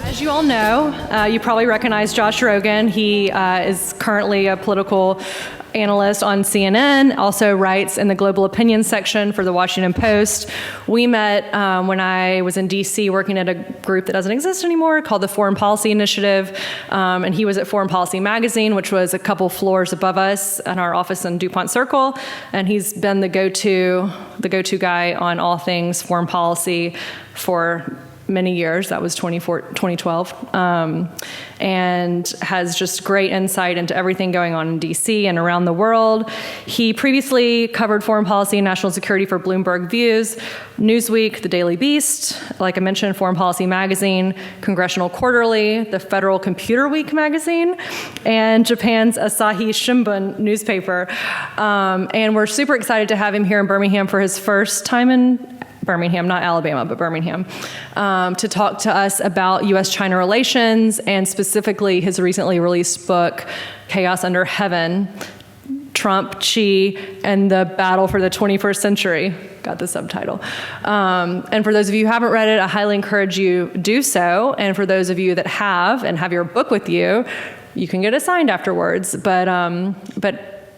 As you all know, you probably recognize Josh Rogin. He is currently a political analyst on CNN, also writes in the global opinion section for the Washington Post. We met when I was in DC working at a group that doesn't exist anymore called the Foreign Policy Initiative, and he was at Foreign Policy Magazine, which was a couple floors above us in our office in DuPont Circle, and he's been the go-to guy on all things foreign policy for many years. That was 2012, and has just great insight into everything going on in DC and around the world. He previously covered foreign policy and national security for Bloomberg Views, Newsweek, The Daily Beast, like I mentioned, Foreign Policy Magazine, Congressional Quarterly, the Federal Computer Week magazine, and Japan's Asahi Shimbun newspaper. And we're super excited to have him here in Birmingham for his first time in Birmingham, not Alabama, but Birmingham, to talk to us about U.S.-China relations, and specifically his recently released book, Chaos Under Heaven, Trump, Xi, and the Battle for the 21st Century. Got the subtitle. And for those of you who haven't read it, I highly encourage you do so. And for those of you that have and have your book with you, you can get it signed afterwards. But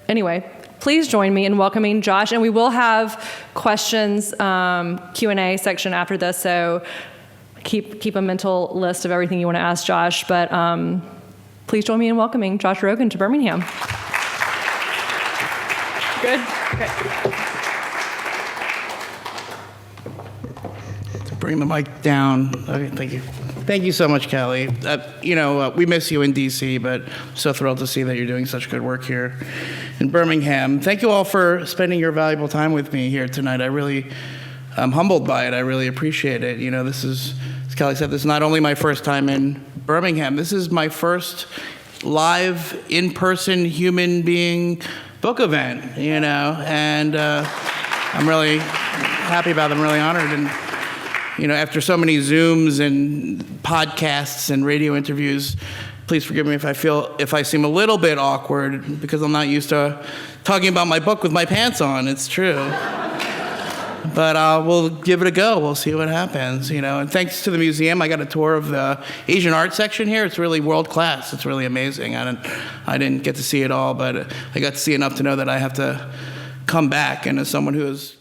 anyway, please join me in welcoming Josh, and we will have questions, Q&A section after this, so keep a mental list of everything you want to ask Josh, but please join me in welcoming Josh Rogin to Birmingham. Good? Okay. Bring the mic down. Okay, thank you. Thank you so much, Callie. We miss you in DC, but I'm so thrilled to see that you're doing such good work here in Birmingham. Thank you all for spending your valuable time with me here tonight. I'm humbled by it. I really appreciate it. This is, as Callie said, this is not only my first time in Birmingham, this is my first live, in-person, human being book event, and I'm really happy about it. I'm really honored. And after so many Zooms and podcasts and radio interviews, please forgive me if I seem a little bit awkward, because I'm not used to talking about my book with my pants on. It's true. But we'll give it a go. We'll see what happens, And thanks to the museum, I got a tour of the Asian art section here. It's really world class. It's really amazing. I didn't get to see it all, but I got to see enough to know that I have to come back. And as someone who is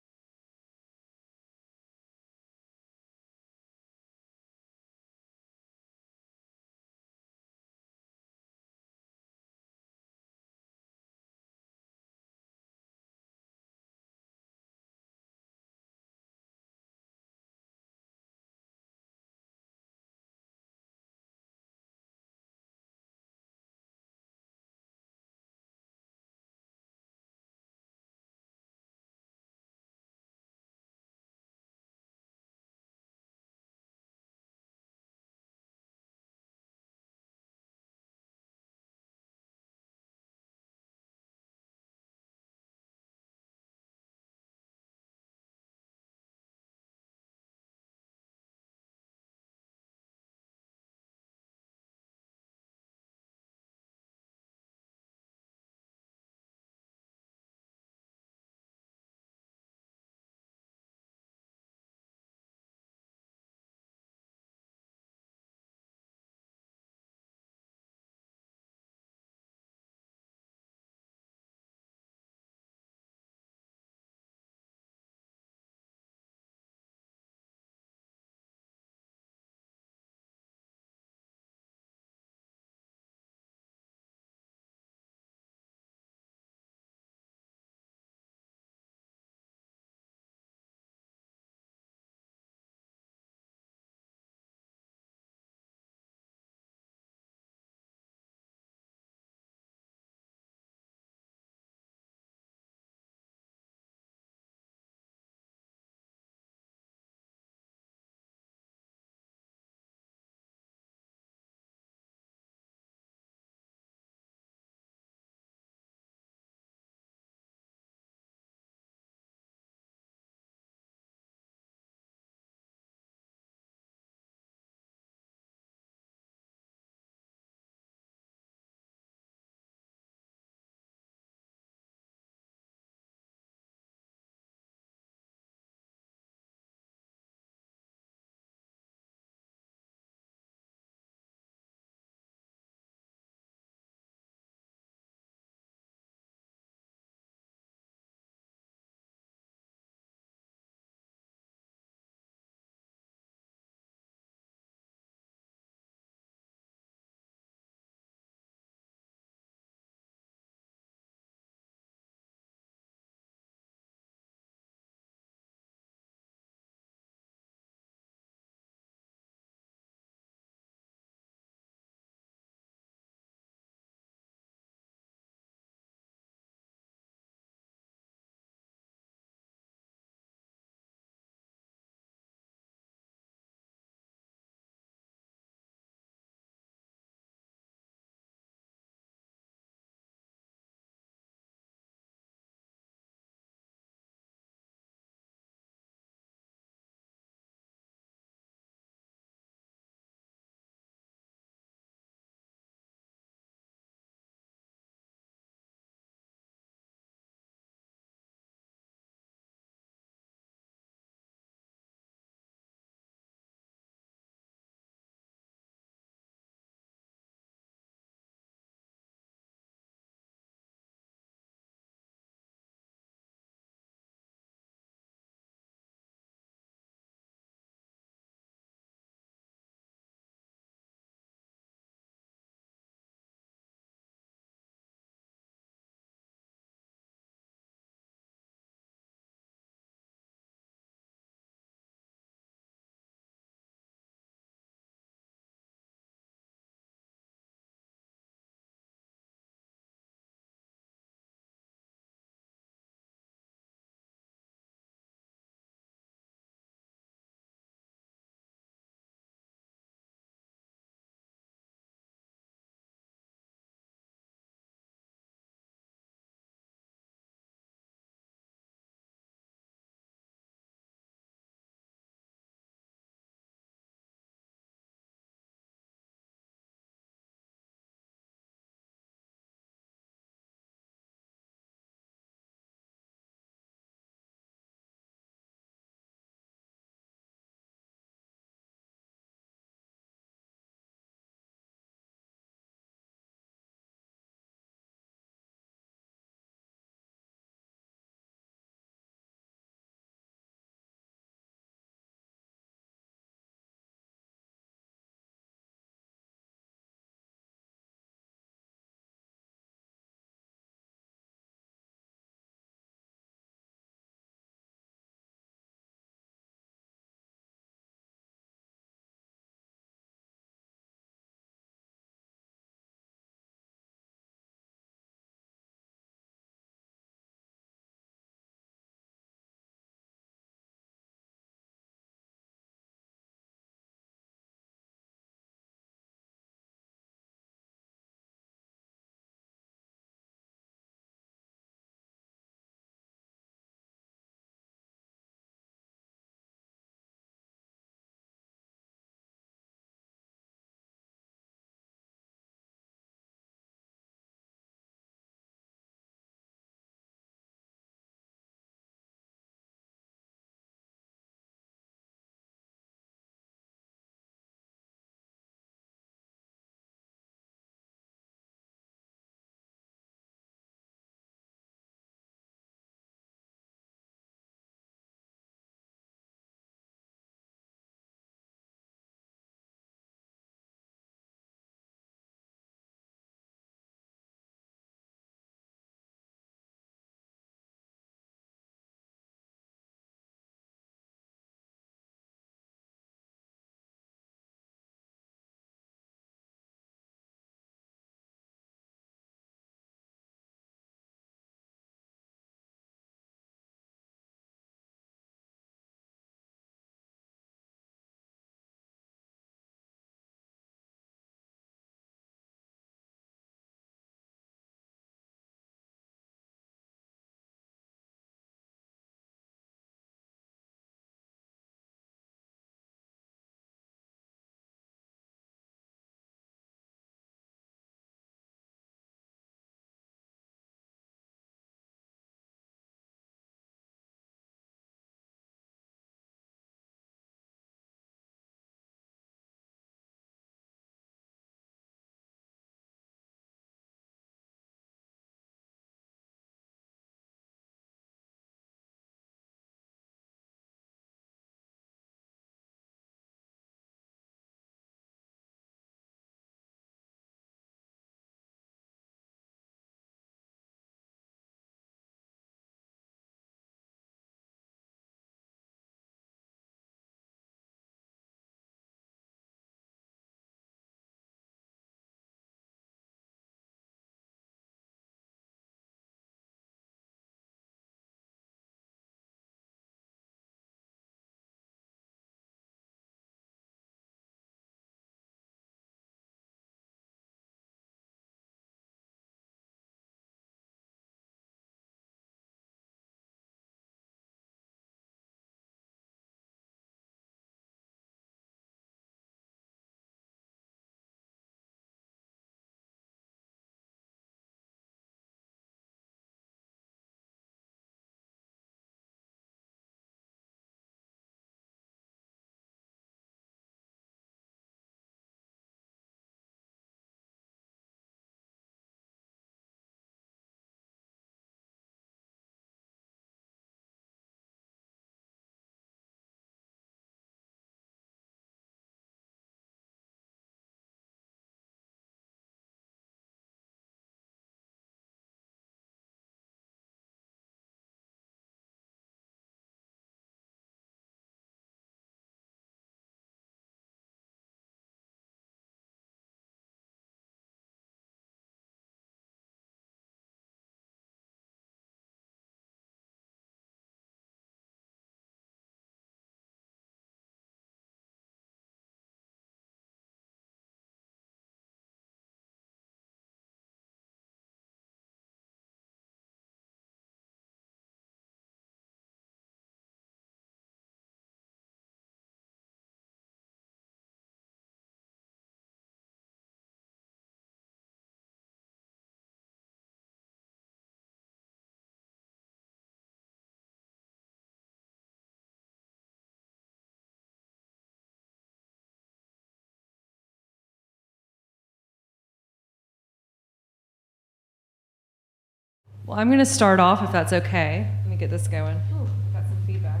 Well, I'm going to start off, if that's okay. Let me get this going. Ooh, I've got some feedback.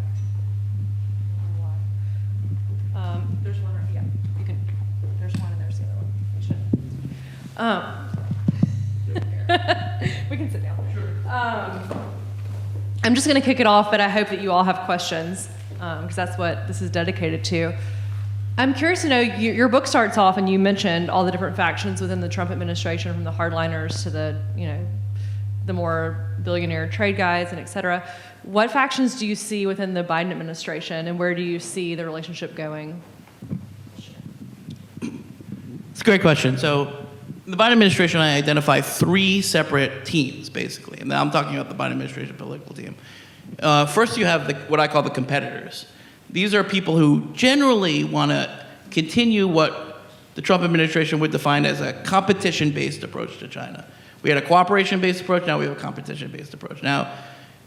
There's one right, yeah, you can, there's one and there's the other one. You should. We can sit down. Sure. I'm just going to kick it off, but I hope that you all have questions, because that's what this is dedicated to. I'm curious to know, your book starts off, and you mentioned all the different factions within the Trump administration, from the hardliners to the, the more billionaire trade guys and et cetera. What factions do you see within the Biden administration, and where do you see the relationship going? It's a great question. So in the Biden administration, I identify three separate teams, basically. And now I'm talking about the Biden administration political team. First, you have what I call the competitors. These are people who generally want to continue what the Trump administration would define as a competition-based approach to China. We had a cooperation-based approach, now we have a competition-based approach. Now,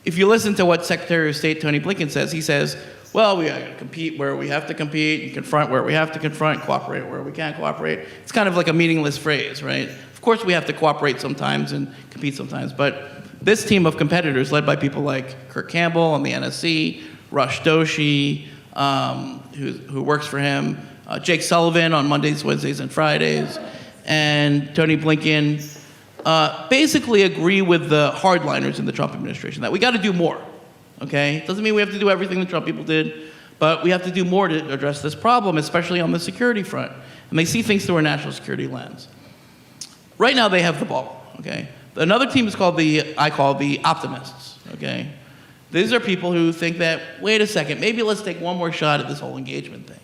if you listen to what Secretary of State Tony Blinken says, he says, well, we gotta compete where we have to compete, and confront where we have to confront, cooperate where we can't cooperate. It's kind of like a meaningless phrase, right? Of course we have to cooperate sometimes and compete sometimes, but this team of competitors, led by people like Kurt Campbell on the NSC, Rush Doshi, who works for him, Jake Sullivan on Mondays, Wednesdays, and Fridays, and Tony Blinken, basically agree with the hardliners in the Trump administration that we got to do more. Okay? Doesn't mean we have to do everything the Trump people did, but we have to do more to address this problem, especially on the security front. And they see things through a national security lens. Right now, they have the ball. Okay? Another team is called I call the optimists. Okay? These are people who think that, wait a second, maybe let's take one more shot at this whole engagement thing.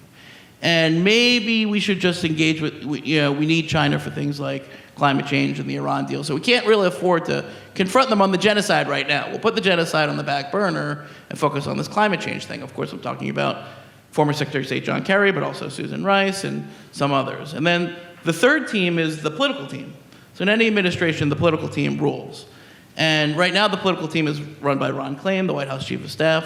And maybe we should just engage with, we need China for things like climate change and the Iran deal. So we can't really afford to confront them on the genocide right now. We'll put the genocide on the back burner and focus on this climate change thing. Of course, I'm talking about former Secretary of State John Kerry, but also Susan Rice and some others. And then the third team is the political team. So in any administration, the political team rules. And right now, the political team is run by Ron Klain, the White House Chief of Staff.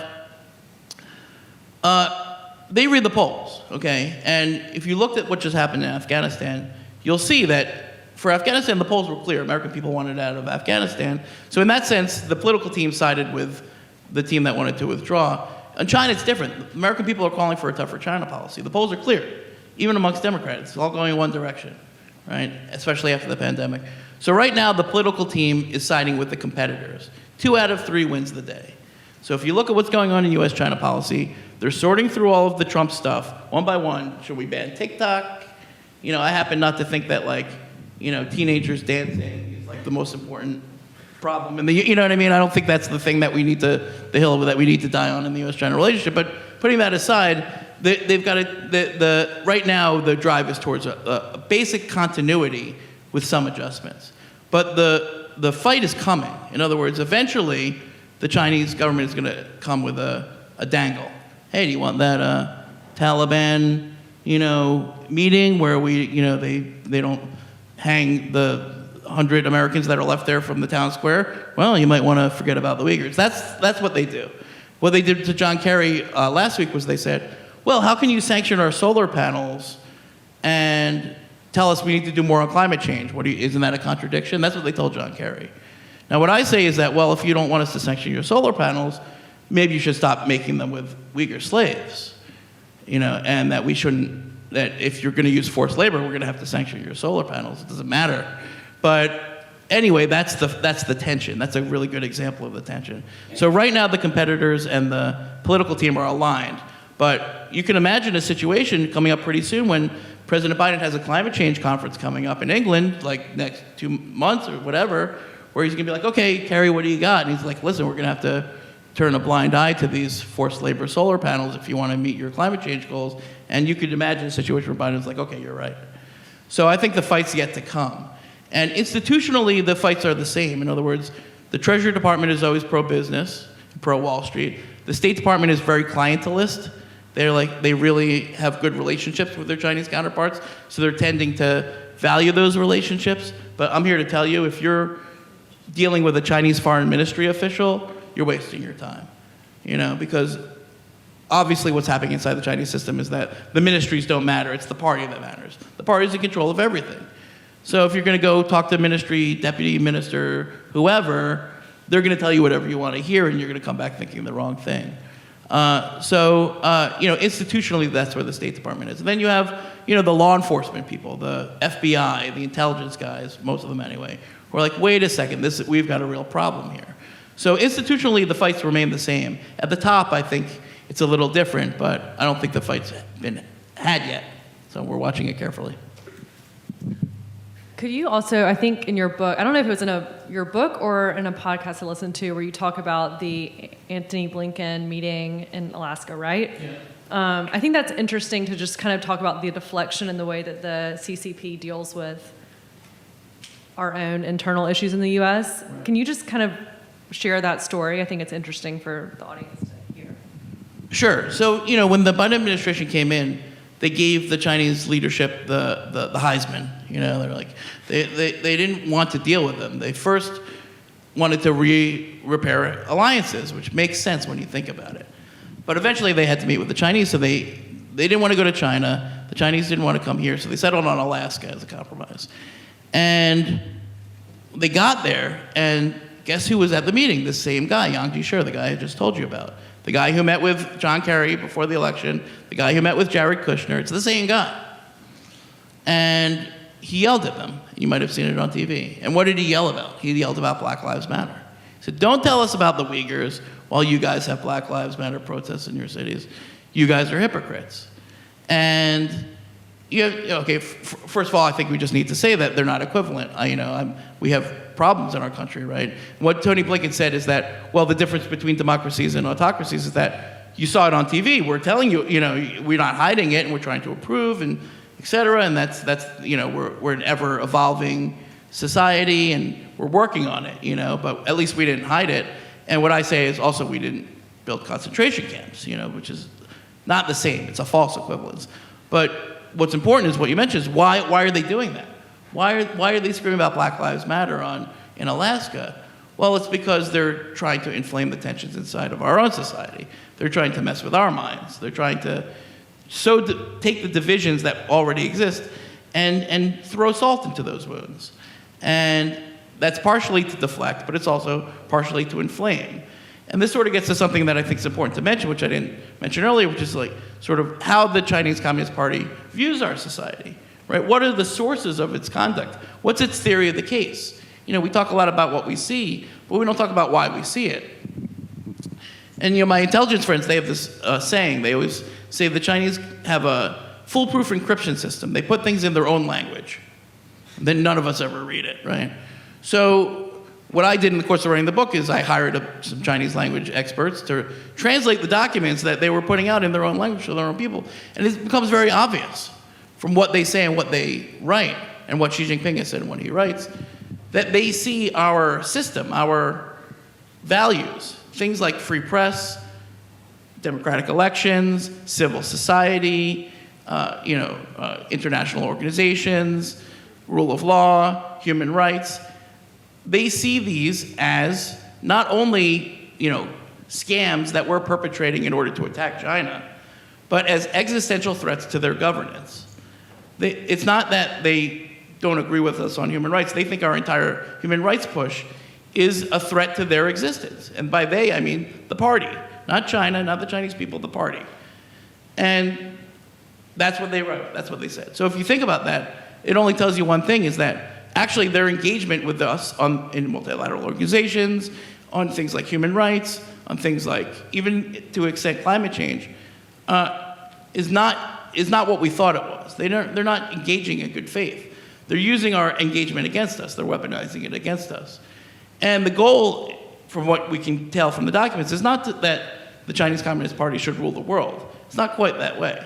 They read the polls, okay? And if you looked at what just happened in Afghanistan, you'll see that for Afghanistan, the polls were clear. American people wanted out of Afghanistan. So in that sense, the political team sided with the team that wanted to withdraw. In China, it's different. American people are calling for a tougher China policy. The polls are clear, even amongst Democrats. It's all going in one direction, right? Especially after the pandemic. So right now, the political team is siding with the competitors. 2 out of 3 wins the day. So if you look at what's going on in U.S.-China policy, they're sorting through all of the Trump stuff, one by one. Should we ban TikTok? I happen not to think that, teenagers dancing is, the most important problem. And you know what I mean? I don't think that's the thing that we need the hill that we need to die on in the U.S.-China relationship. But putting that aside, they've got right now, the drive is towards a basic continuity with some adjustments. But the fight is coming. In other words, eventually, the Chinese government is going to come with a dangle. Hey, do you want that Taliban, meeting where they don't hang the 100 Americans that are left there from the town square? Well, you might want to forget about the Uyghurs. That's what they do. What they did to John Kerry last week was they said, well, how can you sanction our solar panels and tell us we need to do more on climate change? Isn't that a contradiction? That's what they told John Kerry. Now, what I say is that, well, if you don't want us to sanction your solar panels, maybe you should stop making them with Uyghur slaves, and that if you're going to use forced labor, we're going to have to sanction your solar panels. It doesn't matter. But anyway, that's the tension. That's a really good example of the tension. So right now, the competitors and the political team are aligned. But you can imagine a situation coming up pretty soon when President Biden has a climate change conference coming up in England, next 2 months or whatever, where he's going to be like, okay, Kerry, what do you got? And he's like, listen, we're going to have to turn a blind eye to these forced labor solar panels if you want to meet your climate change goals. And you could imagine a situation where Biden's like, okay, you're right. So I think the fight's yet to come. And institutionally, the fights are the same. In other words, the Treasury Department is always pro-business, pro-Wall Street. The State Department is very clientelist. They really have good relationships with their Chinese counterparts, so they're tending to value those relationships. But I'm here to tell you, if you're dealing with a Chinese foreign ministry official, you're wasting your time, because obviously what's happening inside the Chinese system is that the ministries don't matter. It's the party that matters. The party's in control of everything. So if you're going to go talk to ministry, deputy minister, whoever, they're going to tell you whatever you want to hear, and you're going to come back thinking the wrong thing. Institutionally, that's where the State Department is. And then you have, the law enforcement people, the FBI, the intelligence guys, most of them anyway, who are like, wait a second, we've got a real problem here. So institutionally, the fights remain the same. At the top, I think it's a little different, but I don't think the fight's been had yet. So we're watching it carefully. Could you also, I think in your book, I don't know if it was in your book or in a podcast I listened to, where you talk about the Antony Blinken meeting in Alaska, right? Yeah. I think that's interesting to just kind of talk about the deflection and the way that the CCP deals with our own internal issues in the U.S. Right. Can you just kind of share that story? I think it's interesting for the audience to hear. Sure. So, when the Biden administration came in, they gave the Chinese leadership the Heisman. They're like, they didn't want to deal with them. They first wanted to repair alliances, which makes sense when you think about it. But eventually they had to meet with the Chinese, so they didn't want to go to China. The Chinese didn't want to come here, so they settled on Alaska as a compromise. And they got there, and guess who was at the meeting? The same guy, Yang Jiechi, the guy I just told you about. The guy who met with John Kerry before the election, the guy who met with Jared Kushner, it's the same guy. And he yelled at them. You might have seen it on TV. And what did he yell about? He yelled about Black Lives Matter. He said, don't tell us about the Uyghurs while you guys have Black Lives Matter protests in your cities. You guys are hypocrites. And, first of all, I think we just need to say that they're not equivalent. We have problems in our country, right? What Tony Blinken said is that, the difference between democracies and autocracies is that you saw it on TV. We're telling you, we're not hiding it, and we're trying to improve, and et cetera. And that's we're an ever evolving society, and we're working on it, But at least we didn't hide it. And what I say is also we didn't build concentration camps, which is not the same. It's a false equivalence. But what's important is what you mentioned is why are they doing that? Why are they screaming about Black Lives Matter in Alaska? Well, it's because they're trying to inflame the tensions inside of our own society. They're trying to mess with our minds. They're trying to take the divisions that already exist and throw salt into those wounds. And that's partially to deflect, but it's also partially to inflame. And this sort of gets to something that I think is important to mention, which I didn't mention earlier, which is like sort of how the Chinese Communist Party views our society. Right? What are the sources of its conduct? What's its theory of the case? We talk a lot about what we see, but we don't talk about why we see it. And my intelligence friends, they have this saying. They always say the Chinese have a foolproof encryption system. They put things in their own language. Then none of us ever read it, right? So what I did in the course of writing the book is I hired some Chinese language experts to translate the documents that they were putting out in their own language to their own people. And it becomes very obvious from what they say and what they write, and what Xi Jinping has said when he writes, that they see our system, our values, things like free press, democratic elections, civil society, international organizations, rule of law, human rights. They see these as not only, scams that we're perpetrating in order to attack China, but as existential threats to their governance. It's not that they don't agree with us on human rights. They think our entire human rights push is a threat to their existence. And by they, I mean the party. Not China, not the Chinese people, the party. And that's what they wrote. That's what they said. So if you think about that, it only tells you one thing, is that actually their engagement with us in multilateral organizations, on things like human rights, on things like, even to extent climate change, is not what we thought it was. They're not engaging in good faith. They're using our engagement against us. They're weaponizing it against us. And the goal, from what we can tell from the documents, is not that the Chinese Communist Party should rule the world. It's not quite that way.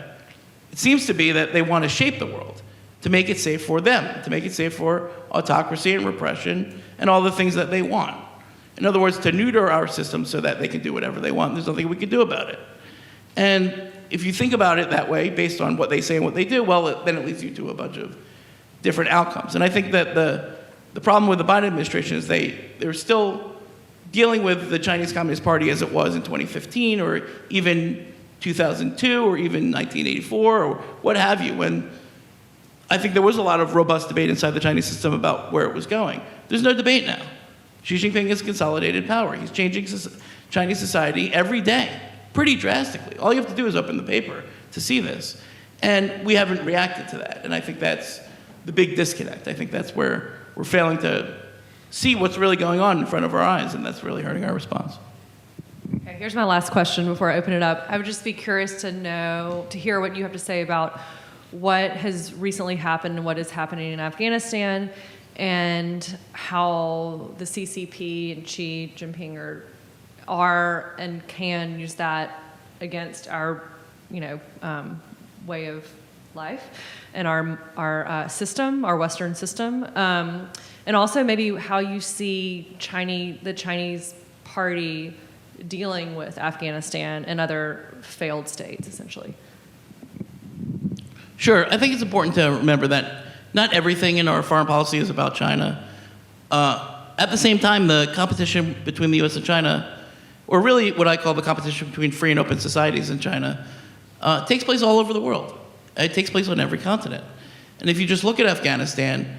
It seems to be that they want to shape the world, to make it safe for them, to make it safe for autocracy and repression and all the things that they want. In other words, to neuter our system so that they can do whatever they want. There's nothing we can do about it. And if you think about it that way, based on what they say and what they do, well, then it leads you to a bunch of different outcomes. And I think that the problem with the Biden administration is they're still dealing with the Chinese Communist Party as it was in 2015 or even 2002 or even 1984 or what have you, when I think there was a lot of robust debate inside the Chinese system about where it was going. There's no debate now. Xi Jinping has consolidated power. He's changing Chinese society every day, pretty drastically. All you have to do is open the paper to see this. And we haven't reacted to that. And I think that's the big disconnect. I think that's where we're failing to see what's really going on in front of our eyes, and that's really hurting our response. Okay, here's my last question before I open it up. I would just be curious to hear what you have to say about what has recently happened and what is happening in Afghanistan, and how the CCP and Xi Jinping are and can use that against our, way of life and our system, our Western system, and also maybe how you see the Chinese party dealing with Afghanistan and other failed states, essentially. Sure. I think it's important to remember that not everything in our foreign policy is about China. At the same time, the competition between the U.S. and China, or really what I call the competition between free and open societies in China, takes place all over the world. It takes place on every continent. And if you just look at Afghanistan,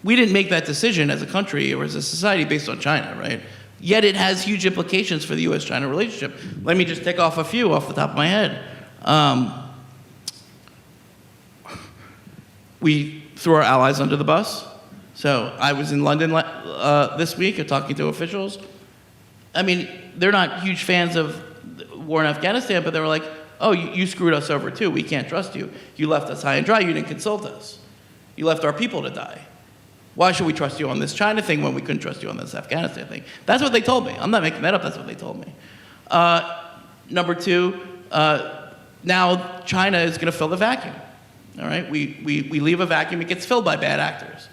we didn't make that decision as a country or as a society based on China, right? Yet it has huge implications for the U.S.-China relationship. Let me just tick off a few off the top of my head. We threw our allies under the bus. So I was in London this week talking to officials. I mean, they're not huge fans of the war in Afghanistan, but they were like, oh, you screwed us over too. We can't trust you. You left us high and dry. You didn't consult us. You left our people to die. Why should we trust you on this China thing when we couldn't trust you on this Afghanistan thing? That's what they told me. I'm not making that up. That's what they told me. Number two, now China is going to fill the vacuum. All right? We leave a vacuum. It gets filled by bad actors.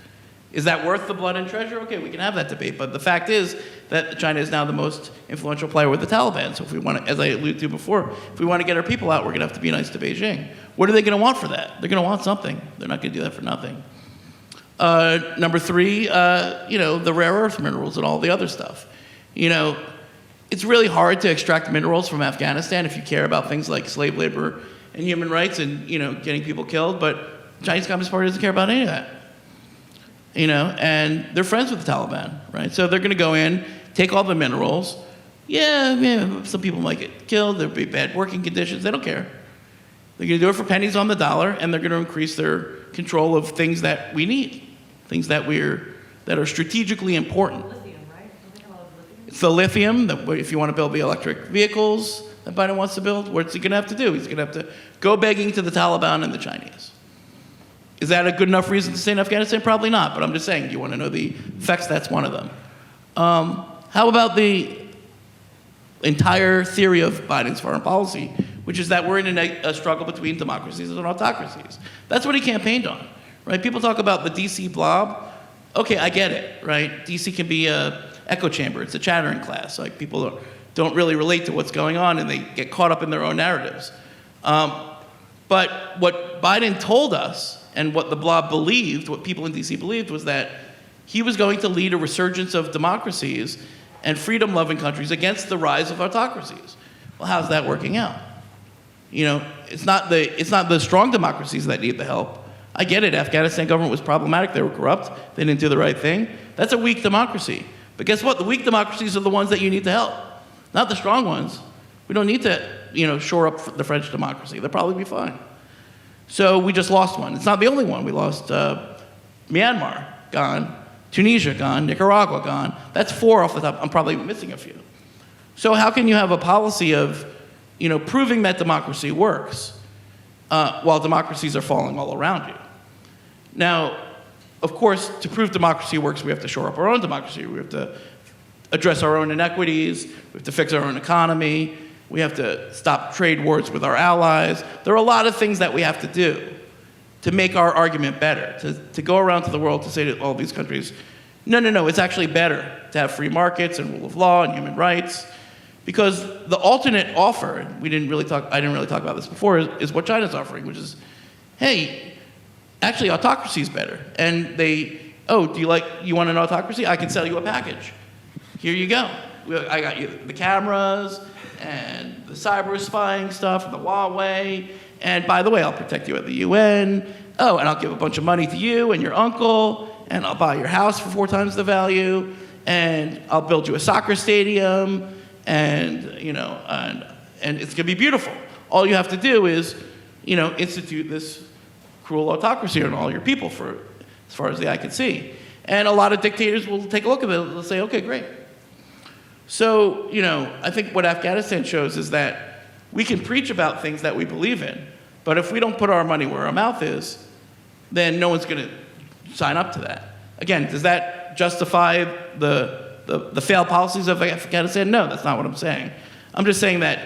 Is that worth the blood and treasure? Okay, we can have that debate. But the fact is that China is now the most influential player with the Taliban. So if we want to, as I alluded to before, if we want to get our people out, we're going to have to be nice to Beijing. What are they going to want for that? They're going to want something. They're not going to do that for nothing. Number three, the rare earth minerals and all the other stuff. It's really hard to extract minerals from Afghanistan if you care about things like slave labor and human rights and, getting people killed. But the Chinese Communist Party doesn't care about any of that. And they're friends with the Taliban, right? So they're going to go in, take all the minerals. Yeah, some people might get killed. There'll be bad working conditions. They don't care. They're going to do it for pennies on the dollar, and they're going to increase their control of things that we need, things that are strategically important. Lithium, right? It's the lithium that if you want to build the electric vehicles that Biden wants to build, what's he going to have to do? He's going to have to go begging to the Taliban and the Chinese. Is that a good enough reason to stay in Afghanistan? Probably not, but I'm just saying, you want to know the effects, that's one of them. How about the entire theory of Biden's foreign policy, which is that we're in a struggle between democracies and autocracies? That's what he campaigned on, right? People talk about the DC blob. Okay, I get it, right? DC can be an echo chamber. It's a chattering class. Like, people don't really relate to what's going on, and they get caught up in their own narratives. But what Biden told us, and what the blob believed, what people in DC believed, was that he was going to lead a resurgence of democracies and freedom-loving countries against the rise of autocracies. Well, how's that working out? It's not the strong democracies that need the help. I get it. Afghanistan government was problematic. They were corrupt. They didn't do the right thing. That's a weak democracy. But guess what? The weak democracies are the ones that you need to help, not the strong ones. We don't need to, shore up the French democracy. They'll probably be fine. So we just lost one. It's not the only one. We lost Myanmar, gone. Tunisia, gone. Nicaragua, gone. That's 4 off the top. I'm probably missing a few. So how can you have a policy of, proving that democracy works while democracies are falling all around you? Now, of course, to prove democracy works, we have to shore up our own democracy. We have to address our own inequities. We have to fix our own economy. We have to stop trade wars with our allies. There are a lot of things that we have to do to make our argument better, to go around to the world to say to all these countries, no, it's actually better to have free markets and rule of law and human rights. Because the alternate offer, and I didn't really talk about this before, is what China's offering, which is, hey, actually autocracy is better. And you want an autocracy? I can sell you a package. Here you go. I got you the cameras, and the cyber spying stuff, and the Huawei, and by the way, I'll protect you at the UN. Oh, and I'll give a bunch of money to you and your uncle, and I'll buy your house for 4 times the value, and I'll build you a soccer stadium, and and it's gonna be beautiful. All you have to do is, institute this cruel autocracy on all your people for as far as the eye can see. And a lot of dictators will take a look at it. They'll say, okay, great. So, I think what Afghanistan shows is that we can preach about things that we believe in, but if we don't put our money where our mouth is, then no one's going to sign up to that. Again, does that justify the failed policies of Afghanistan? No, that's not what I'm saying. I'm just saying that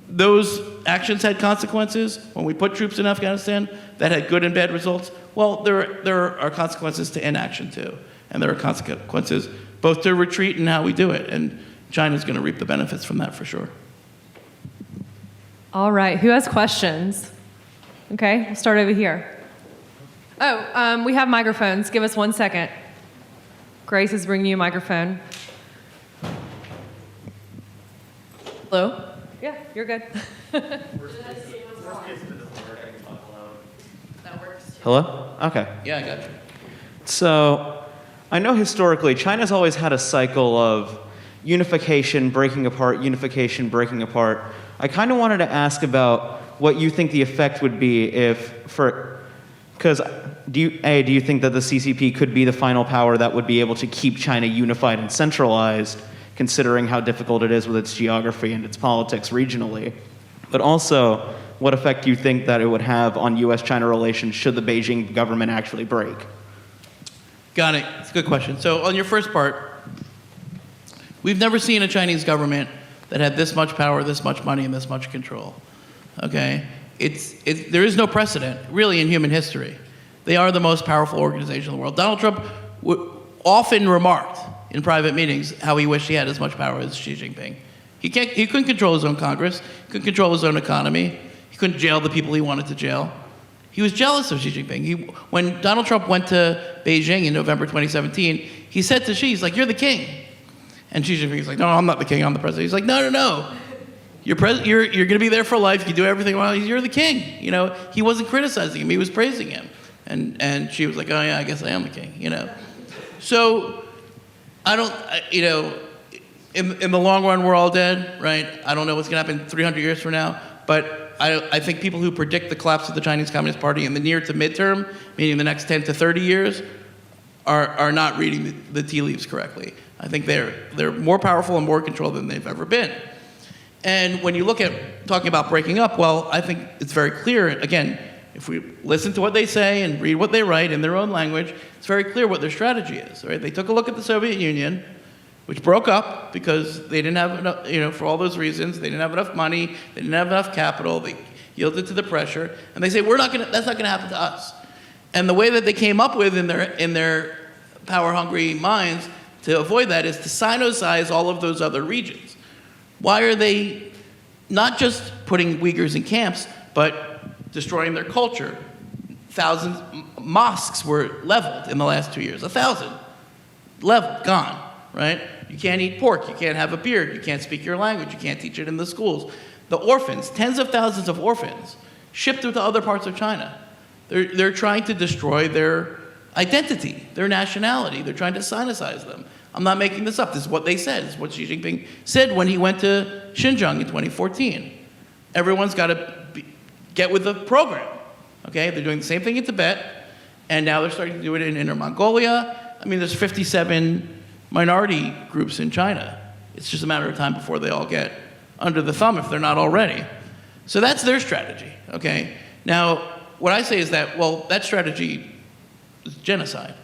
those actions had consequences. When we put troops in Afghanistan, that had good and bad results. Well, there are consequences to inaction too, and there are consequences both to retreat and how we do it. And China's going to reap the benefits from that for sure. All right, who has questions? Okay, we'll start over here. Oh, we have microphones. Give us 1 second. Grace is bringing you a microphone. Hello? Yeah, you're good. Hello? Okay. Yeah, I got you. So, I know historically China's always had a cycle of unification, breaking apart, unification, breaking apart. I kind of wanted to ask about what you think the effect would be because do you think that the CCP could be the final power that would be able to keep China unified and centralized, considering how difficult it is with its geography and its politics regionally? But also, what effect do you think that it would have on U.S.-China relations should the Beijing government actually break? Got it. It's a good question. So on your first part, we've never seen a Chinese government that had this much power, this much money, and this much control. Okay? There is no precedent, really, in human history. They are the most powerful organization in the world. Donald Trump often remarked in private meetings how he wished he had as much power as Xi Jinping. He couldn't control his own Congress. He couldn't control his own economy. He couldn't jail the people he wanted to jail. He was jealous of Xi Jinping. When Donald Trump went to Beijing in November 2017, he said to Xi, he's like, "You're the king." And Xi Jinping's like, "No, I'm not the king, I'm the president." He's like, "No. You're going to be there for life. You do everything well. You're the king." He wasn't criticizing him. He was praising him. And Xi was like, "Oh, yeah, I guess I am the king." So I don't, in the long run, we're all dead, right? I don't know what's going to happen 300 years from now, but I think people who predict the collapse of the Chinese Communist Party in the near to midterm, meaning the next 10 to 30 years, are not reading the tea leaves correctly. I think they're more powerful and more controlled than they've ever been. And when you look at talking about breaking up, well, I think it's very clear, again, if we listen to what they say and read what they write in their own language, it's very clear what their strategy is, right? They took a look at the Soviet Union, which broke up because they didn't have enough, for all those reasons. They didn't have enough money. They didn't have enough capital. They yielded to the pressure. And they say, that's not going to happen to us. And the way that they came up with in their power-hungry minds to avoid that is to Sino-size all of those other regions. Why are they not just putting Uyghurs in camps, but destroying their culture? Thousands, mosques were leveled in the last 2 years. 1,000 leveled, gone, right? You can't eat pork. You can't have a beard. You can't speak your language. You can't teach it in the schools. The orphans, tens of thousands of orphans, shipped to other parts of China. They're trying to destroy their identity, their nationality. They're trying to Sinicize them. I'm not making this up. This is what they said. This is what Xi Jinping said when he went to Xinjiang in 2014. Everyone's got to get with the program. Okay? They're doing the same thing in Tibet, and now they're starting to do it in Inner Mongolia. I mean, there's 57 minority groups in China. It's just a matter of time before they all get under the thumb if they're not already. So that's their strategy. Okay? Now, what I say is that, well, that strategy is genocide.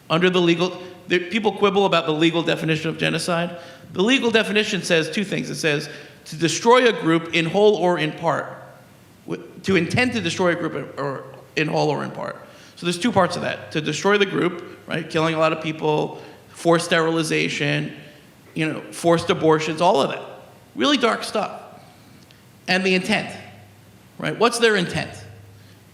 Under the legal... People quibble about the legal definition of genocide. The legal definition says two things. It says to destroy a group in whole or in part. To intend to destroy a group or in whole or in part. So there's two parts of that. To destroy the group, right? Killing a lot of people, forced sterilization, forced abortions, all of that. Really dark stuff. And the intent, right? What's their intent?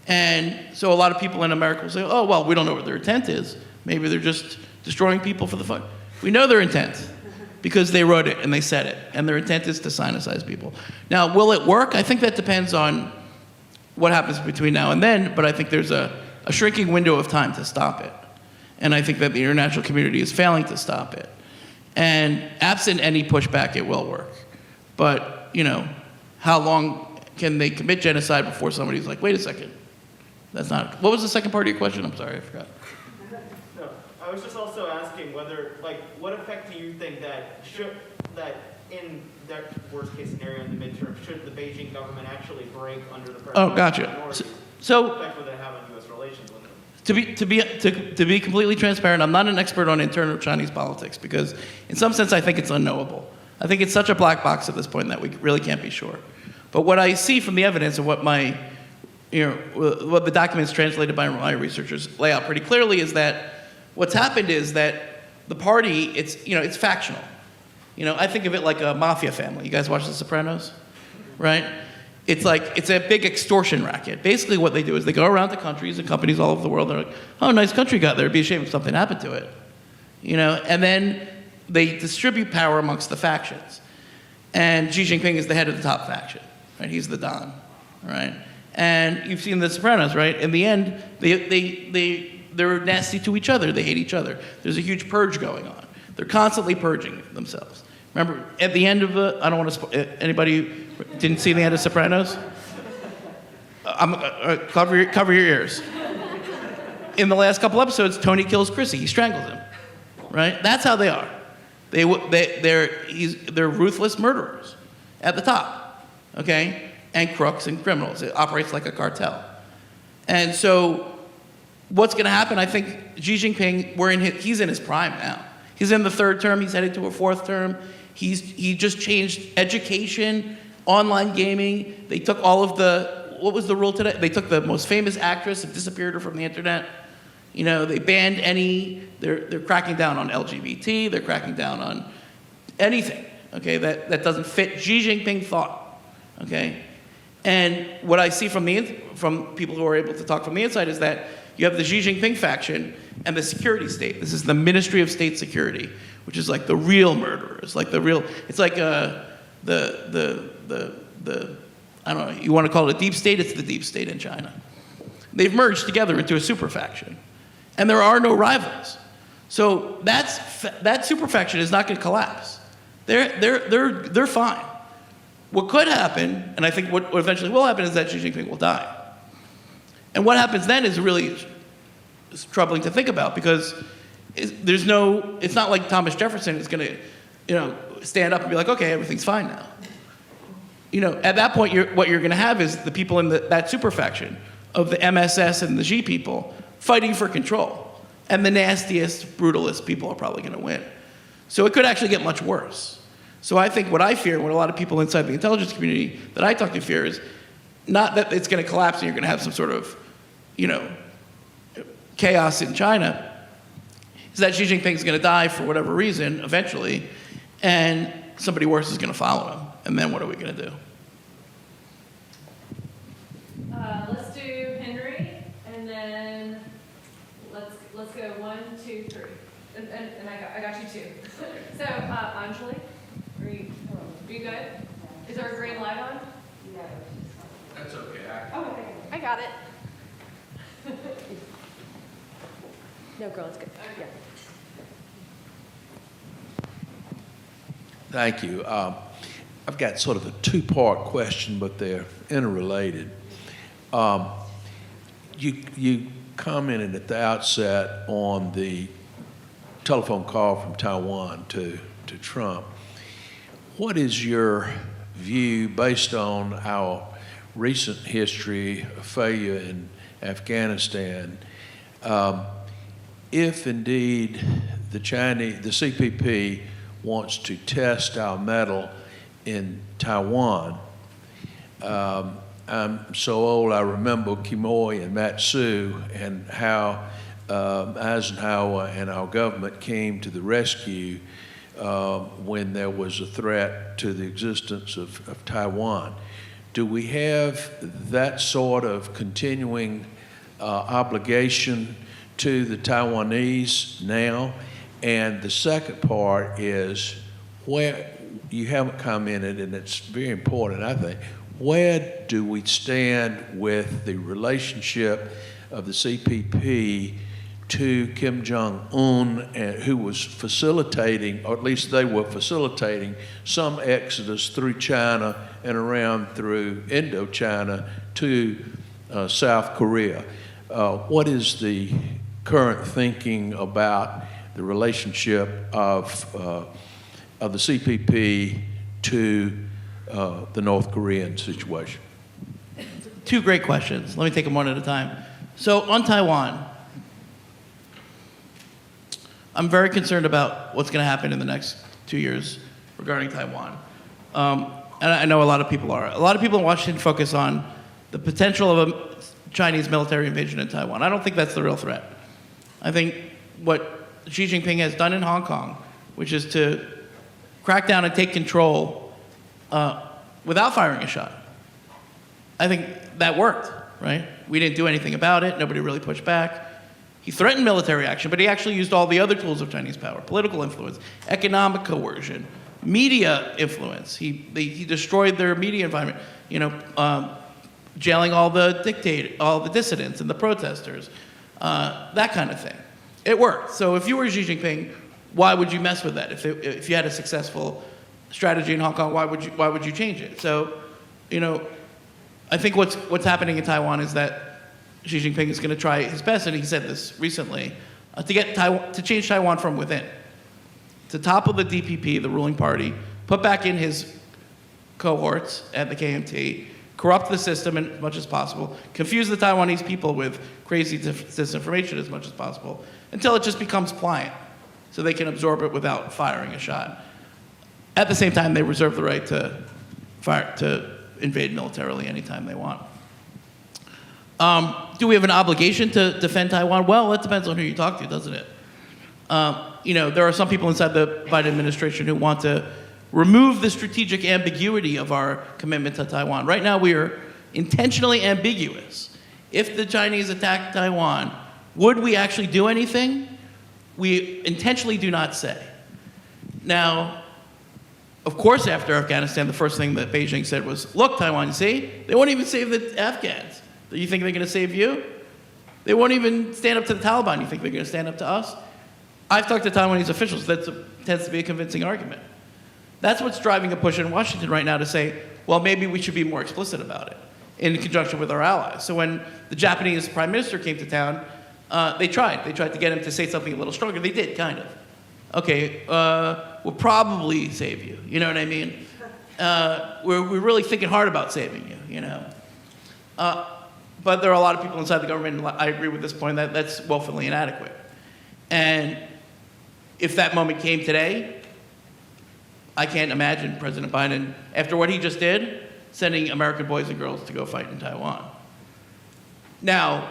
And so a lot of people in America will say, oh, well, we don't know what their intent is. Maybe they're just destroying people for the fun. We know their intent because they wrote it and they said it. And their intent is to Sinicize people. Now, will it work? I think that depends on what happens between now and then, but I think there's a shrinking window of time to stop it. And I think that the international community is failing to stop it. And absent any pushback, it will work. But, how long can they commit genocide before somebody's like, wait a second, that's not, what was the second part of your question? I'm sorry, I forgot. No, I was just also asking whether, what effect do you think that in that worst case scenario in the midterm, should the Beijing government actually break under the pressure Oh, of gotcha. minorities, So what effect would that have on U.S. relations with them? to be completely transparent, I'm not an expert on internal Chinese politics because, in some sense, I think it's unknowable. I think it's such a black box at this point that we really can't be sure. But what I see from the evidence and what what the documents translated by my researchers lay out pretty clearly is that what's happened is that the party, it's factional. I think of it like a mafia family. You guys watch The Sopranos, right? It's a big extortion racket. Basically what they do is they go around to countries and companies all over the world. They're like, oh, nice country got there. It'd be a shame if something happened to it. And then they distribute power amongst the factions. And Xi Jinping is the head of the top faction, right? He's the Don, right? And you've seen The Sopranos, right? In the end, they're nasty to each other. They hate each other. There's a huge purge going on. They're constantly purging themselves. Remember, at the end of I don't want to, anybody didn't see the end of Sopranos? Cover your ears. In the last couple episodes, Tony kills Chrissy. He strangles him, right? That's how they are. They're ruthless murderers at the top, okay? And crooks and criminals. It operates like a cartel. And so what's going to happen, I think Xi Jinping, he's in his prime now. He's in the third term. He's headed to a fourth term. He just changed education, online gaming. They took all of what was the rule today? They took the most famous actress and disappeared her from the internet. They banned they're cracking down on LGBT. They're cracking down on anything, okay, that doesn't fit Xi Jinping thought, okay? And what I see from people who are able to talk from the inside is that you have the Xi Jinping faction and the security state. This is the Ministry of State Security, which is like the real murderers, it's like I don't know, you want to call it a deep state? It's the deep state in China. They've merged together into a super faction, and there are no rivals. So that super faction is not going to collapse. They're fine. What could happen, and I think what eventually will happen, is that Xi Jinping will die. And what happens then is really troubling to think about because it's not like Thomas Jefferson is going to, stand up and be like, okay, everything's fine now. At that point, what you're going to have is the people in that super faction of the MSS and the Xi people fighting for control. And the nastiest, brutalist people are probably going to win. So it could actually get much worse. So I think what I fear, what a lot of people inside the intelligence community that I talk to fear is not that it's going to collapse and you're going to have some sort of, chaos in China, is that Xi Jinping's going to die for whatever reason eventually, and somebody worse is going to follow him. And then what are we going to do? Let's do Henry, and then let's go 1, 2, 3, and I got you 2. So Anjali, are you good? Is there a green light on? That's okay. I got it. No, girl, it's good. Yeah. Thank you. I've got sort of a two-part question, but they're interrelated. You commented at the outset on the telephone call from Taiwan to Trump. What is your view, based on our recent history of failure in Afghanistan, if indeed the CPP wants to test our mettle in Taiwan? I'm so old, I remember Quemoy and Matsu and how Eisenhower and our government came to the rescue when there was a threat to the existence of Taiwan. Do we have that sort of continuing obligation to the Taiwanese now? And the second part is, where you haven't commented, and it's very important, I think, where do we stand with the relationship of the CPP to Kim Jong-un, who was facilitating, or at least they were facilitating, some exodus through China and around through Indochina to South Korea. What is the current thinking about the relationship of the CPP to the North Korean situation? Two great questions. Let me take them one at a time. So on Taiwan, I'm very concerned about what's going to happen in the next 2 years regarding Taiwan. And I know a lot of people are. A lot of people in Washington focus on the potential of a Chinese military invasion in Taiwan. I don't think that's the real threat. I think what Xi Jinping has done in Hong Kong, which is to crack down and take control without firing a shot, I think that worked, right? We didn't do anything about it. Nobody really pushed back. He threatened military action, but he actually used all the other tools of Chinese power: political influence, economic coercion, media influence. He destroyed their media environment, jailing all the dissidents and the protesters, that kind of thing. It worked. So if you were Xi Jinping, why would you mess with that? If you had a successful strategy in Hong Kong, why would you change it? So, I think what's happening in Taiwan is that Xi Jinping is going to try his best, and he said this recently, to change Taiwan from within, to topple the DPP, the ruling party, put back in his cohorts at the KMT, corrupt the system as much as possible, confuse the Taiwanese people with crazy disinformation as much as possible, until it just becomes pliant, so they can absorb it without firing a shot. At the same time, they reserve the right to invade militarily anytime they want. Do we have an obligation to defend Taiwan? Well, that depends on who you talk to, doesn't it? There are some people inside the Biden administration who want to remove the strategic ambiguity of our commitment to Taiwan. Right now, we are intentionally ambiguous. If the Chinese attack Taiwan, would we actually do anything? We intentionally do not say. Now, of course, after Afghanistan, the first thing that Beijing said was, look, Taiwan, you see, they won't even save the Afghans. Do you think they're going to save you? They won't even stand up to the Taliban. You think they're going to stand up to us? I've talked to Taiwanese officials. That tends to be a convincing argument. That's what's driving a push in Washington right now to say, well, maybe we should be more explicit about it in conjunction with our allies. So when the Japanese prime minister came to town, they tried. They tried to get him to say something a little stronger. They did, kind of. Okay, we'll probably save you. You know what I mean? We're really thinking hard about saving you, But there are a lot of people inside the government, and I agree with this point, that that's woefully inadequate. And if that moment came today, I can't imagine President Biden, after what he just did, sending American boys and girls to go fight in Taiwan. Now,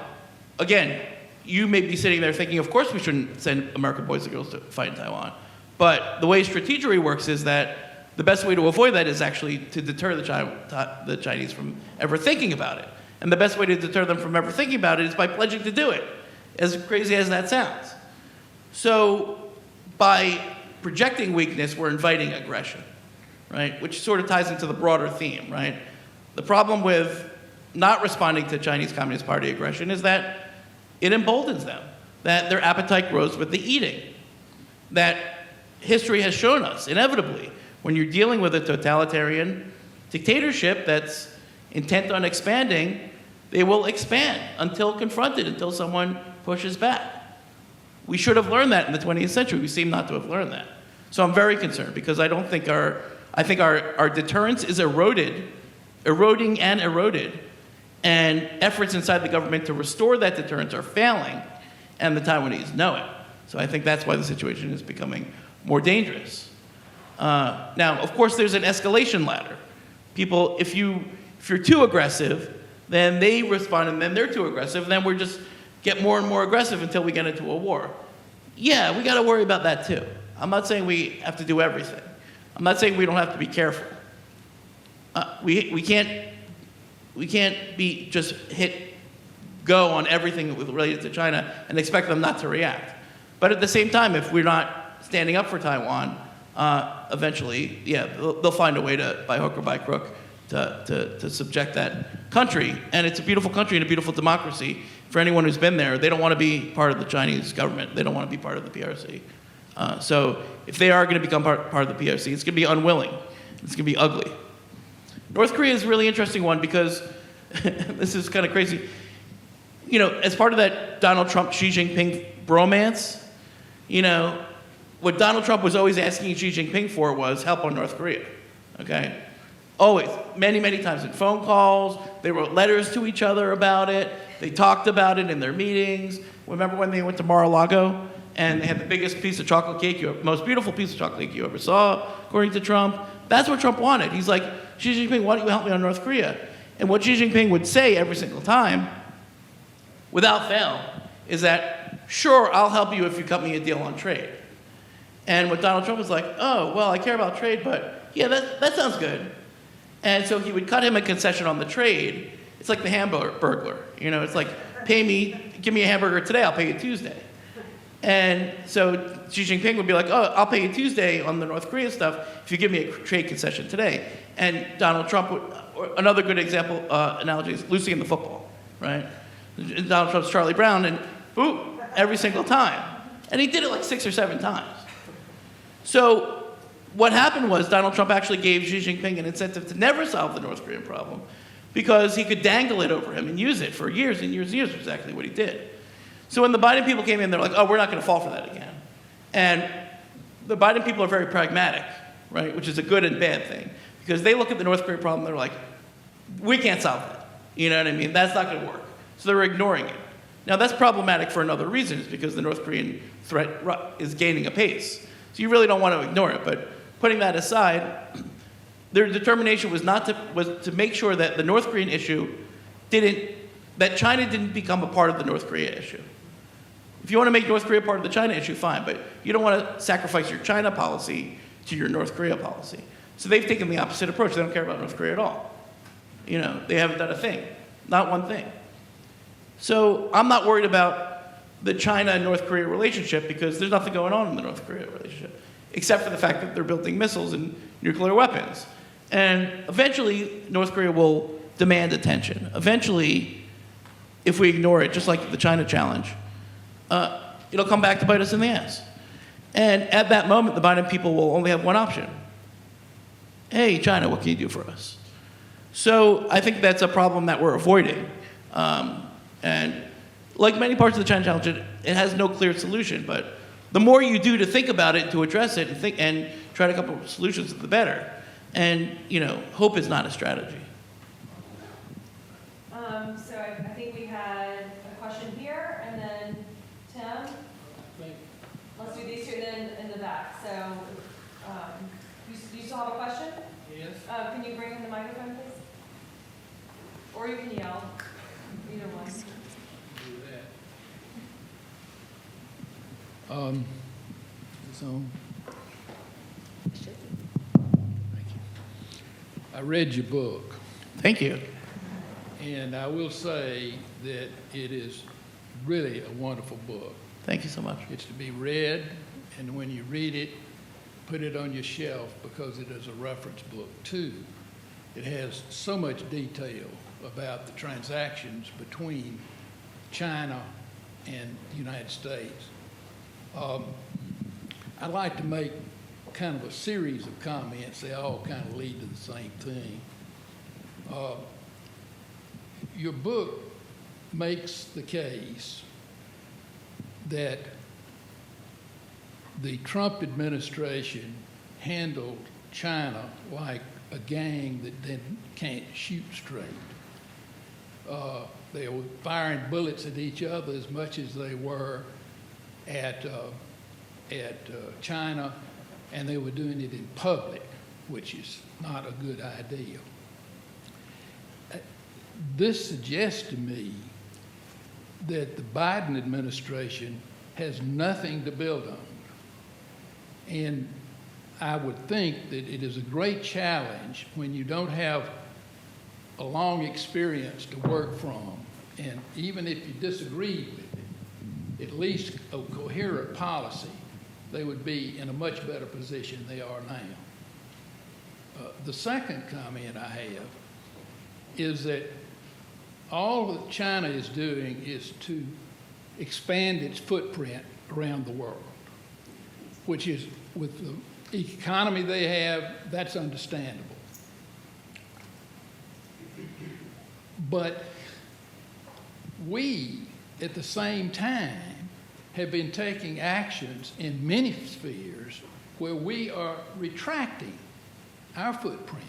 again, you may be sitting there thinking, of course we shouldn't send American boys and girls to fight in Taiwan. But the way strategery works is that the best way to avoid that is actually to deter the Chinese from ever thinking about it. And the best way to deter them from ever thinking about it is by pledging to do it, as crazy as that sounds. So by projecting weakness, we're inviting aggression, right? Which sort of ties into the broader theme, right? The problem with not responding to Chinese Communist Party aggression is that it emboldens them, that their appetite grows with the eating. That history has shown us, inevitably, when you're dealing with a totalitarian dictatorship that's intent on expanding, they will expand until confronted, until someone pushes back. We should have learned that in the 20th century. We seem not to have learned that. So I'm very concerned because I think our deterrence is eroding and eroded, and efforts inside the government to restore that deterrence are failing, and the Taiwanese know it. So I think that's why the situation is becoming more dangerous. Now, of course, there's an escalation ladder. People, if you're too aggressive, then they respond, and then they're too aggressive, and then we just get more and more aggressive until we get into a war. Yeah, we got to worry about that too. I'm not saying we have to do everything. I'm not saying we don't have to be careful. We can't be just hit go on everything related to China and expect them not to react. But at the same time, if we're not standing up for Taiwan, eventually, yeah, they'll find a way to, by hook or by crook, to subject that country. And it's a beautiful country and a beautiful democracy. for anyone who's been there, they don't want to be part of the Chinese government. They don't want to be part of the PRC. So if they are going to become part of the PRC, it's going to be unwilling. It's going to be ugly. North Korea is a really interesting one because this is kind of crazy. You know, as part of that Donald Trump Xi Jinping bromance, you know, what Donald Trump was always asking Xi Jinping for was help on North Korea. Okay? Always. Many, many times in phone calls. They wrote letters to each other about it. They talked about it in their meetings. Remember when they went to Mar-a-Lago and they had the biggest piece of chocolate cake, most beautiful piece of chocolate cake you ever saw, according to Trump? That's what Trump wanted. He's like, Xi Jinping, why don't you help me on North Korea? And what Xi Jinping would say every single time, without fail, is that, sure, I'll help you if you cut me a deal on trade. And what Donald Trump was like, oh, well, I care about trade, but yeah, that sounds good. And so he would cut him a concession on the trade. It's like the hamburger. You know, it's like, give me a hamburger today, I'll pay you Tuesday. And so Xi Jinping would be like, oh, I'll pay you Tuesday on the North Korea stuff if you give me a trade concession today. And Donald Trump would, another good example, analogy is Lucy in the football, right? Donald Trump's Charlie Brown, and boom, every single time. And he did it like 6 or 7 times. So what happened was Donald Trump actually gave Xi Jinping an incentive to never solve the North Korean problem because he could dangle it over him and use it for years and years and years, exactly what he did. So when the Biden people came in, they're like, oh, we're not going to fall for that again. And the Biden people are very pragmatic, right, which is a good and bad thing, because they look at the North Korean problem, they're like, we can't solve that. You know what I mean? That's not going to work. So they're ignoring it. Now, that's problematic for another reason, is because the North Korean threat is gaining apace. So you really don't want to ignore it. But putting that aside, their determination was to make sure that the North Korean issue that China didn't become a part of the North Korea issue. If you want to make North Korea part of the China issue, fine, but you don't want to sacrifice your China policy to your North Korea policy. So they've taken the opposite approach. They don't care about North Korea at all. You know, they haven't done a thing, not one thing. So I'm not worried about the China and North Korea relationship because there's nothing going on in the North Korea relationship, except for the fact that they're building missiles and nuclear weapons. And eventually, North Korea will demand attention. Eventually, if we ignore it, just like the China challenge, it'll come back to bite us in the ass. And at that moment, the Biden people will only have one option. Hey, China, what can you do for us? So I think that's a problem that we're avoiding. And like many parts of the China challenge, it has no clear solution. But the more you do to think about it, to address it, and try to come up with solutions, the better. And, you know, hope is not a strategy. So I think we had a question here, and then Tim. Let's do these two, and then in the back. So you still have a question? Yes. Can you bring in the microphone, please? Or you can yell. Either one. Do that. So, thank you. I read your book, Thank you. and I will say that it is really a wonderful book. Thank you so much. It's to be read, and when you read it, put it on your shelf because it is a reference book too. It has so much detail about the transactions between China and the United States. I'd like to make kind of a series of comments. They all kind of lead to the same thing. Your book makes the case that the Trump administration handled China like a gang that then can't shoot straight. They were firing bullets at each other as much as they were at China, and they were doing it in public, which is not a good idea. This suggests to me that the Biden administration has nothing to build on. And I would think that it is a great challenge when you don't have a long experience to work from, and even if you disagree with it, at least a coherent policy, they would be in a much better position than they are now. The second comment I have is that all that China is doing is to expand its footprint around the world, which is, with the economy they have, that's understandable. But we, at the same time, have been taking actions in many spheres where we are retracting our footprint.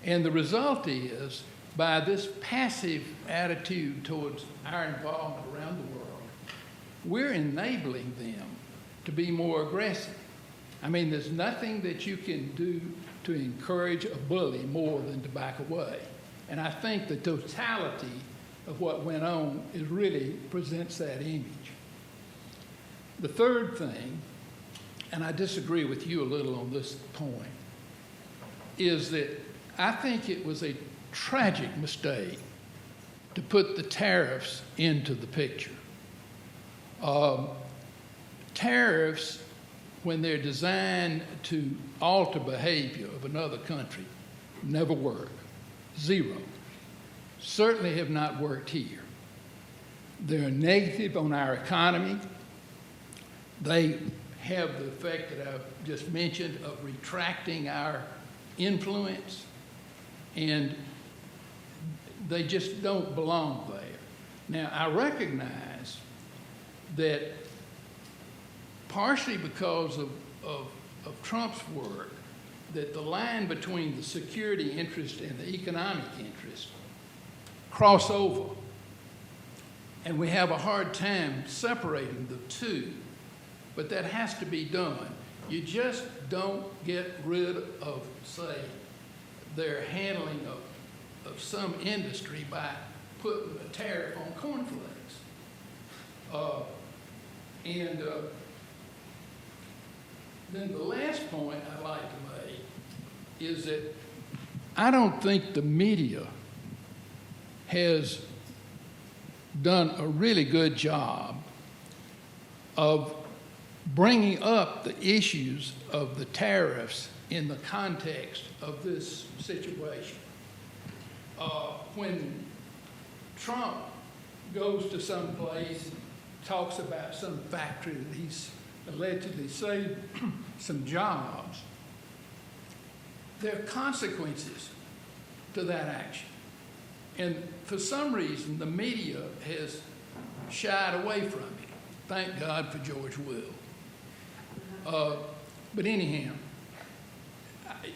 And the result is, by this passive attitude towards our involvement around the world, we're enabling them to be more aggressive. I mean, there's nothing that you can do to encourage a bully more than to back away. And I think the totality of what went on is really presents that image. The third thing, and I disagree with you a little on this point, is that I think it was a tragic mistake to put the tariffs into the picture. Tariffs, when they're designed to alter behavior of another country, never work. Zero. Certainly have not worked here. They're negative on our economy. They have the effect that I've just mentioned of retracting our influence, and they just don't belong there. Now, I recognize that partially because of Trump's work, that the line between the security interest and the economic interest cross over. And we have a hard time separating the two, but that has to be done. You just don't get rid of, say, their handling of some industry by putting a tariff on cornflakes. Then the last point I'd like to make is that I don't think the media has done a really good job of bringing up the issues of the tariffs in the context of this situation. When Trump goes to some place, talks about some factory that he's allegedly saved some jobs, there are consequences to that action. And for some reason, the media has shied away from it. Thank God for George Will. But anyhow,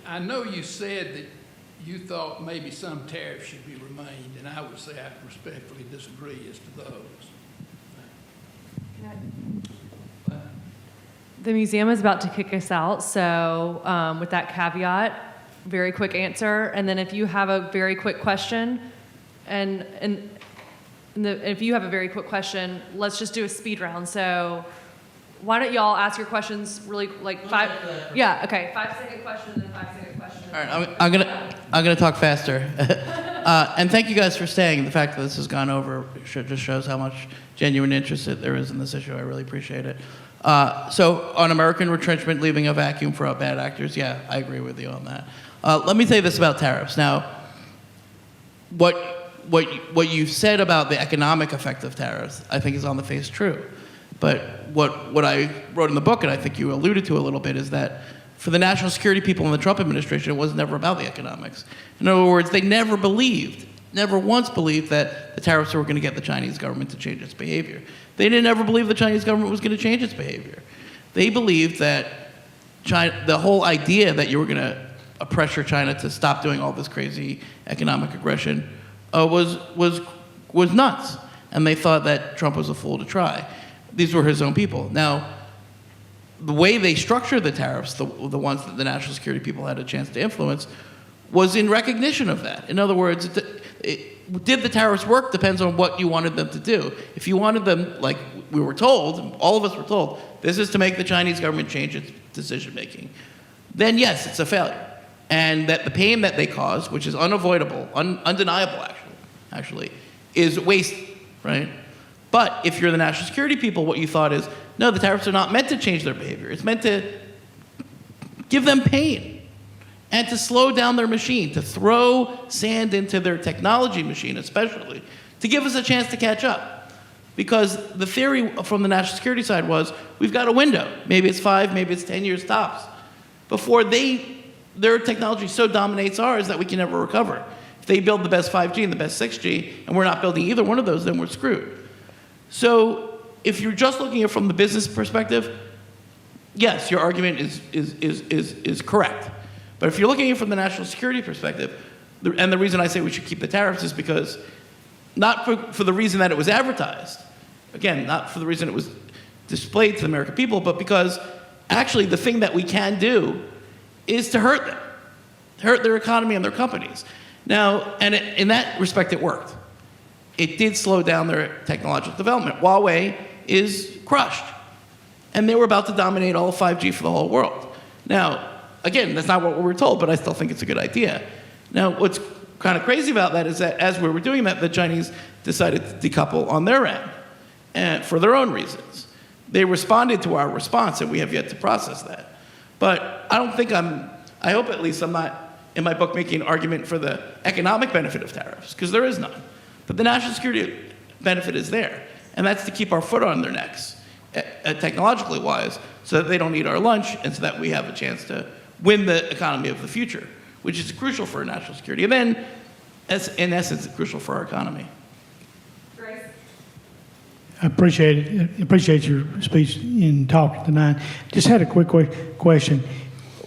I know you said that you thought maybe some tariffs should be remained, and I would say I respectfully disagree as to those. The museum is about to kick us out, so with that caveat, very quick answer, and then if you have a very quick question, if you have a very quick question, let's just do a speed round. So why don't y'all ask your questions really like 5? Yeah, okay, 5-second question and then 5-second question. All right, I'm gonna talk faster. And thank you guys for staying. The fact that this has gone over just shows how much genuine interest there is in this issue. I really appreciate it. So on American retrenchment leaving a vacuum for bad actors, yeah, I agree with you on that. Let me say this about tariffs. Now, what you've said about the economic effect of tariffs, I think is on the face true. But what I wrote in the book, and I think you alluded to a little bit, is that for the national security people in the Trump administration, it was never about the economics. In other words, they never once believed that the tariffs were going to get the Chinese government to change its behavior. They didn't ever believe the Chinese government was going to change its behavior. They believed that the whole idea that you were going to pressure China to stop doing all this crazy economic aggression was nuts. And they thought that Trump was a fool to try. These were his own people. Now, the way they structured the tariffs, the ones that the national security people had a chance to influence, was in recognition of that. In other words, did the tariffs work depends on what you wanted them to do. If you wanted them, like we were told, all of us were told, this is to make the Chinese government change its decision-making, then yes, it's a failure. And that the pain that they cause, which is unavoidable, undeniable actually, is waste, right? But if you're the national security people, what you thought is, no, the tariffs are not meant to change their behavior. It's meant to give them pain. and to slow down their machine, to throw sand into their technology machine especially, to give us a chance to catch up. Because the theory from the national security side was, we've got a window, maybe it's 5, maybe it's 10 years tops, before their technology so dominates ours that we can never recover. If they build the best 5G and the best 6G, and we're not building either one of those, then we're screwed. So if you're just looking at it from the business perspective, yes, your argument is correct. But if you're looking at it from the national security perspective, and the reason I say we should keep the tariffs is because, not for the reason that it was advertised, again, not for the reason it was displayed to the American people, but because actually the thing that we can do is to hurt them, to hurt their economy and their companies. Now, and in that respect, it worked. It did slow down their technological development. Huawei is crushed. And they were about to dominate all of 5G for the whole world. Now, again, that's not what we were told, but I still think it's a good idea. Now, what's kind of crazy about that is that as we were doing that, the Chinese decided to decouple on their end, and for their own reasons. They responded to our response, and we have yet to process that. But I don't think I hope at least I'm not in my book making an argument for the economic benefit of tariffs, because there is none. But the national security benefit is there, and that's to keep our foot on their necks, technologically wise, so that they don't eat our lunch, and so that we have a chance to win the economy of the future, which is crucial for our national security. And then, in essence, crucial for our economy. Grace? I appreciate your speech in talking tonight. Just had a quick question.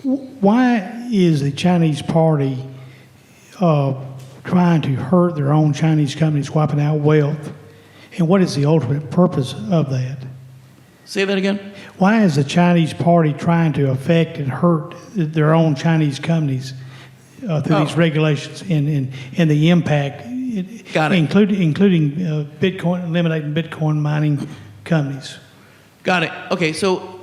Why is the Chinese party trying to hurt their own Chinese companies, wiping out wealth? And what is the ultimate purpose of that? Say that again? Why is the Chinese party trying to affect and hurt their own Chinese companies through these regulations and the impact, Got it. including Bitcoin, eliminating Bitcoin mining companies? Got it. Okay, so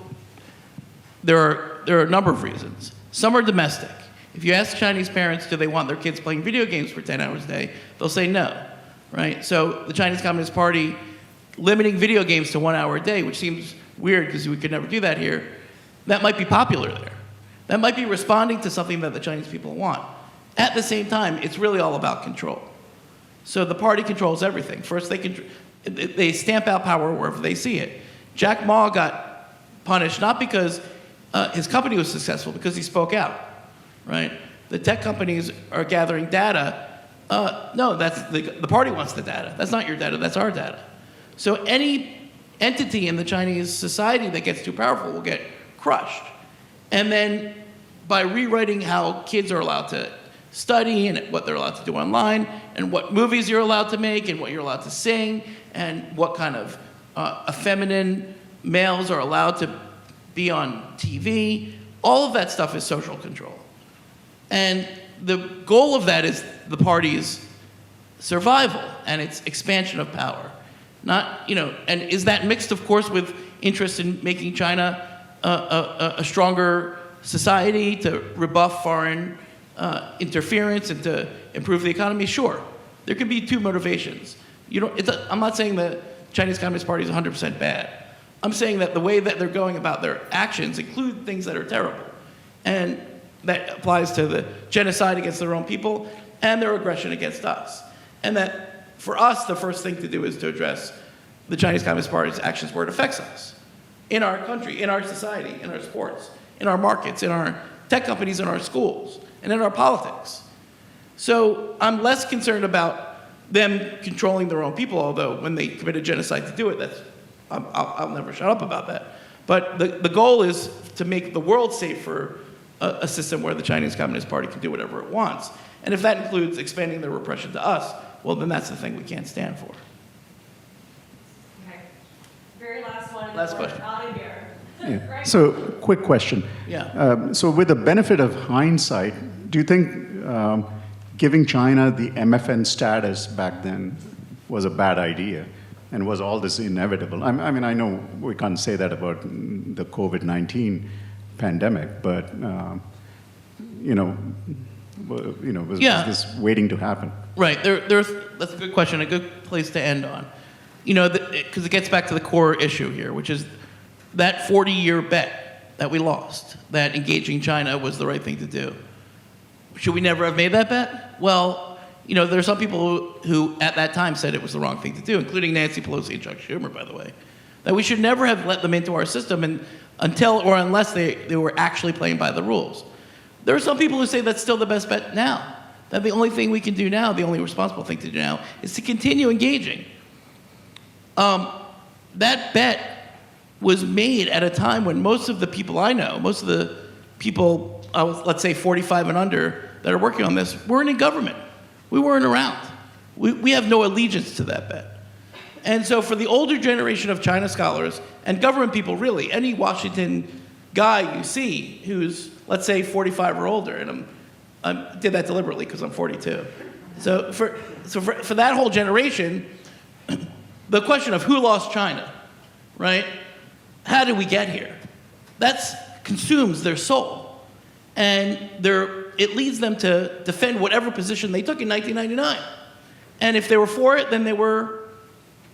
there are a number of reasons. Some are domestic. If you ask Chinese parents, do they want their kids playing video games for 10 hours a day, they'll say no, right? So the Chinese Communist Party limiting video games to 1 hour a day, which seems weird because we could never do that here, that might be popular there. That might be responding to something that the Chinese people want. At the same time, it's really all about control. So the party controls everything. First, they stamp out power wherever they see it. Jack Ma got punished not because his company was successful, because he spoke out, right? The tech companies are gathering data. No, that's the party wants the data. That's not your data, that's our data. So any entity in the Chinese society that gets too powerful will get crushed. And then by rewriting how kids are allowed to study and what they're allowed to do online and what movies you're allowed to make and what you're allowed to sing and what kind of effeminate males are allowed to be on TV, all of that stuff is social control. And the goal of that is the party's survival and its expansion of power. Not, and is that mixed, of course, with interest in making China a stronger society to rebuff foreign interference and to improve the economy? Sure. There could be two motivations. I'm not saying the Chinese Communist Party is 100% bad. I'm saying that the way that they're going about their actions include things that are terrible. And that applies to the genocide against their own people and their aggression against us. And that for us, the first thing to do is to address the Chinese Communist Party's actions where it affects us. In our country, in our society, in our sports, in our markets, in our tech companies, in our schools, and in our politics. So I'm less concerned about them controlling their own people, although when they commit a genocide to do it, I'll never shut up about that. But the goal is to make the world safe for a system where the Chinese Communist Party can do whatever it wants. And if that includes expanding their repression to us, well, then that's the thing we can't stand for. Okay. Very last one. Last question. Yeah. Right? So, quick question. Yeah. So, with the benefit of hindsight, do you think giving China the MFN status back then was a bad idea? And was all this inevitable? I mean, I know we can't say that about the COVID-19 pandemic, but was this waiting to happen? Right. That's a good question, a good place to end on. Because it gets back to the core issue here, which is that 40-year bet that we lost, that engaging China was the right thing to do. Should we never have made that bet? Well, there are some people who at that time said it was the wrong thing to do, including Nancy Pelosi and Chuck Schumer, by the way, that we should never have let them into our system unless they were actually playing by the rules. There are some people who say that's still the best bet now. That the only thing we can do now, the only responsible thing to do now, is to continue engaging. That bet was made at a time when most of the people I know, most of the people, let's say 45 and under, that are working on this, weren't in government. We weren't around. We have no allegiance to that bet. And so for the older generation of China scholars, and government people really, any Washington guy you see who's, let's say, 45 or older, and I did that deliberately because I'm 42. So for that whole generation, the question of who lost China, right? How did we get here? That consumes their soul. And it leads them to defend whatever position they took in 1999. And if they were for it, then they were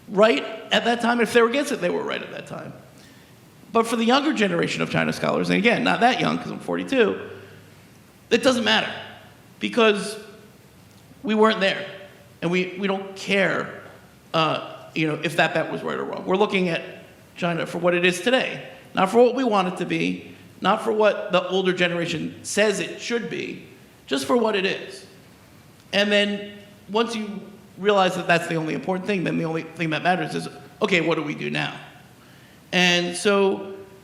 right at that time. If they were against it, they were right at that time. But for the younger generation of China scholars, and again, not that young because I'm 42, it doesn't matter because we weren't there. And we don't care if that bet was right or wrong. We're looking at China for what it is today, not for what we want it to be, not for what the older generation says it should be, just for what it is. And then once you realize that that's the only important thing, then the only thing that matters is, okay, what do we do now? And so